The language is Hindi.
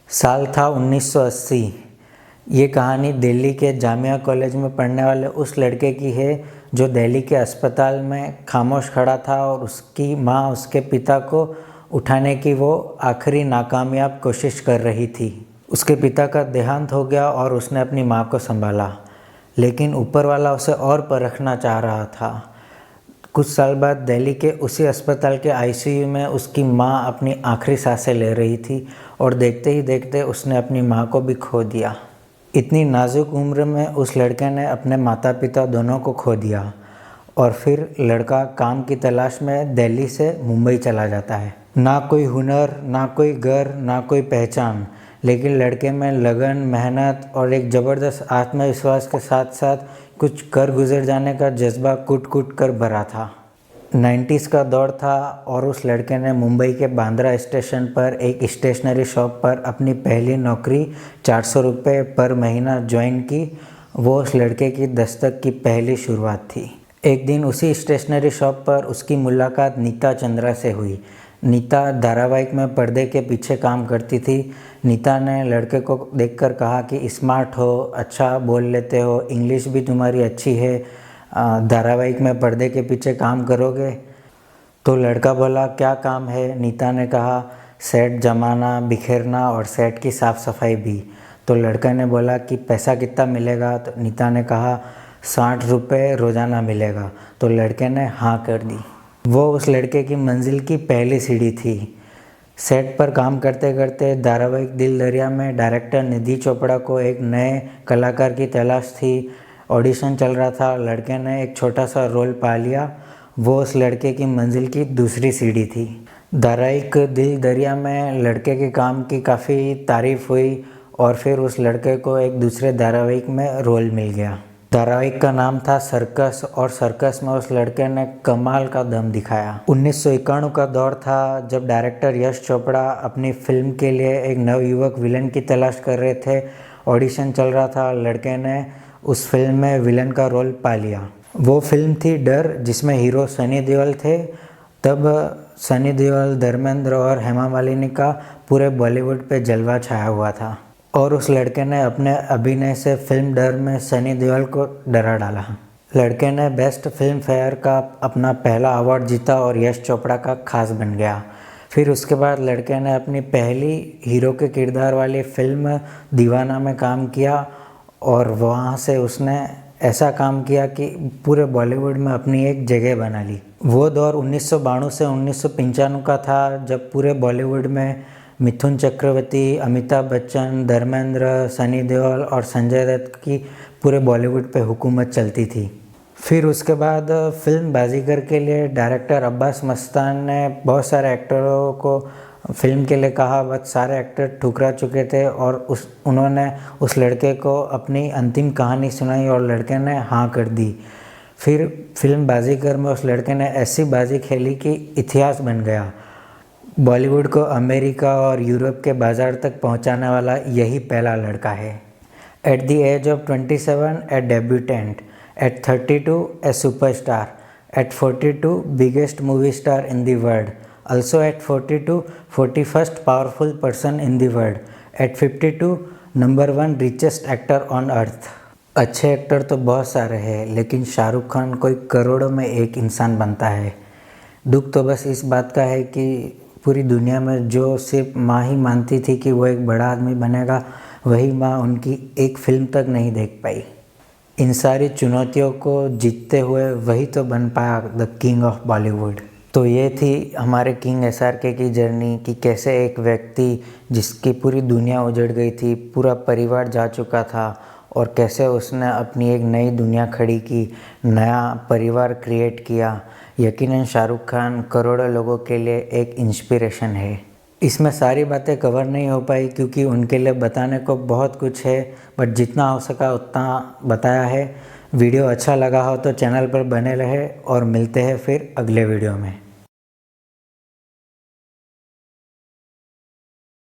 साल था 1980। ये कहानी दिल्ली के जामिया कॉलेज में पढ़ने वाले उस लड़के की है जो दिल्ली के अस्पताल में खामोश खड़ा था और उसकी माँ उसके पिता को उठाने की वो आखिरी नाकामयाब कोशिश कर रही थी। उसके पिता का देहांत हो गया और उसने अपनी माँ को संभाला, लेकिन ऊपर वाला उसे और परखना चाह रहा था। कुछ साल बाद दिल्ली के उसी अस्पताल के आईसीयू में उसकी माँ अपनी आखिरी सांसें ले रही थी और देखते ही देखते उसने अपनी माँ को भी खो दिया। इतनी नाजुक उम्र में उस लड़के ने अपने माता पिता दोनों को खो दिया और फिर लड़का काम की तलाश में दिल्ली से मुंबई चला जाता है। ना कोई हुनर, ना कोई घर, ना कोई पहचान, लेकिन लड़के में लगन, मेहनत और एक ज़बरदस्त आत्मविश्वास के साथ साथ कुछ कर गुजर जाने का जज्बा कूट कूट कर भरा था। 90s का दौर था और उस लड़के ने मुंबई के बांद्रा स्टेशन पर एक स्टेशनरी शॉप पर अपनी पहली नौकरी 400 रुपये पर महीना ज्वाइन की। वो उस लड़के की दस्तक की पहली शुरुआत थी। एक दिन उसी स्टेशनरी शॉप पर उसकी मुलाकात नीता चंद्रा से हुई। नीता धारावाहिक में पर्दे के पीछे काम करती थी। नीता ने लड़के को देखकर कहा कि स्मार्ट हो, अच्छा बोल लेते हो, इंग्लिश भी तुम्हारी अच्छी है, धारावाहिक में पर्दे के पीछे काम करोगे? तो लड़का बोला, क्या काम है? नीता ने कहा, सेट जमाना, बिखेरना और सेट की साफ़ सफाई भी। तो लड़का ने बोला कि पैसा कितना मिलेगा? तो नीता ने कहा 60 रुपये रोज़ाना मिलेगा। तो लड़के ने हाँ कर दी। वो उस लड़के की मंजिल की पहली सीढ़ी थी। सेट पर काम करते करते धारावाहिक दिल दरिया में डायरेक्टर निधि चोपड़ा को एक नए कलाकार की तलाश थी। ऑडिशन चल रहा था। लड़के ने एक छोटा सा रोल पा लिया। वो उस लड़के की मंजिल की दूसरी सीढ़ी थी। धारावाहिक दिल दरिया में लड़के के काम की काफ़ी तारीफ हुई और फिर उस लड़के को एक दूसरे धारावाहिक में रोल मिल गया। धारावाहिक का नाम था सर्कस और सर्कस में उस लड़के ने कमाल का दम दिखाया। 1991 का दौर था जब डायरेक्टर यश चोपड़ा अपनी फिल्म के लिए एक नवयुवक विलन की तलाश कर रहे थे। ऑडिशन चल रहा था। लड़के ने उस फिल्म में विलन का रोल पा लिया। वो फिल्म थी डर, जिसमें हीरो सनी देओल थे। तब सनी देओल, धर्मेंद्र और हेमा मालिनी का पूरे बॉलीवुड पे जलवा छाया हुआ था और उस लड़के ने अपने अभिनय से फिल्म डर में सनी देओल को डरा डाला। लड़के ने बेस्ट फिल्म फेयर का अपना पहला अवार्ड जीता और यश चोपड़ा का खास बन गया। फिर उसके बाद लड़के ने अपनी पहली हीरो के किरदार वाली फिल्म दीवाना में काम किया और वहाँ से उसने ऐसा काम किया कि पूरे बॉलीवुड में अपनी एक जगह बना ली। वो दौर 1992 से 1995 का था जब पूरे बॉलीवुड में मिथुन चक्रवर्ती, अमिताभ बच्चन, धर्मेंद्र, सनी देओल और संजय दत्त की पूरे बॉलीवुड पे हुकूमत चलती थी। फिर उसके बाद फिल्म बाजीगर के लिए डायरेक्टर अब्बास मस्तान ने बहुत सारे एक्टरों को फिल्म के लिए कहा, बट सारे एक्टर ठुकरा चुके थे और उन्होंने उस लड़के को अपनी अंतिम कहानी सुनाई और लड़के ने हाँ कर दी। फिर फिल्म बाजीगर में उस लड़के ने ऐसी बाजी खेली कि इतिहास बन गया। बॉलीवुड को अमेरिका और यूरोप के बाज़ार तक पहुंचाने वाला यही पहला लड़का है। At the age of 27 a debutante, at 32 a superstar, at 42 biggest movie star in the world, also at 42 41st powerful person in the world, at 52 number 1 richest actor on earth. अच्छे एक्टर तो बहुत सारे हैं, लेकिन शाहरुख खान कोई करोड़ों में एक इंसान बनता है। दुख तो बस इस बात का है कि पूरी दुनिया में जो सिर्फ माँ ही मानती थी कि वो एक बड़ा आदमी बनेगा, वही माँ उनकी एक फिल्म तक नहीं देख पाई। इन सारी चुनौतियों को जीतते हुए वही तो बन पाया द किंग ऑफ बॉलीवुड। तो ये थी हमारे किंग SRK की जर्नी कि कैसे एक व्यक्ति जिसकी पूरी दुनिया उजड़ गई थी, पूरा परिवार जा चुका था, और कैसे उसने अपनी एक नई दुनिया खड़ी की, नया परिवार क्रिएट किया। यकीनन शाहरुख खान करोड़ों लोगों के लिए एक इंस्पिरेशन है। इसमें सारी बातें कवर नहीं हो पाई क्योंकि उनके लिए बताने को बहुत कुछ है, बट जितना हो सका उतना बताया है। वीडियो अच्छा लगा हो तो चैनल पर बने रहे और मिलते हैं फिर अगले वीडियो में।